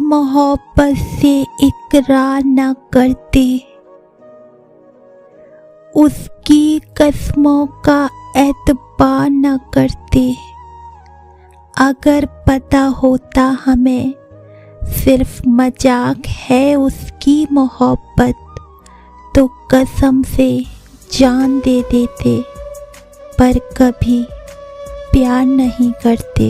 मोहब्बत से इकरार न करते, उसकी कसमों का एतबार न करते। अगर पता होता हमें सिर्फ मजाक है उसकी मोहब्बत, तो कसम से जान दे देते, पर कभी प्यार नहीं करते।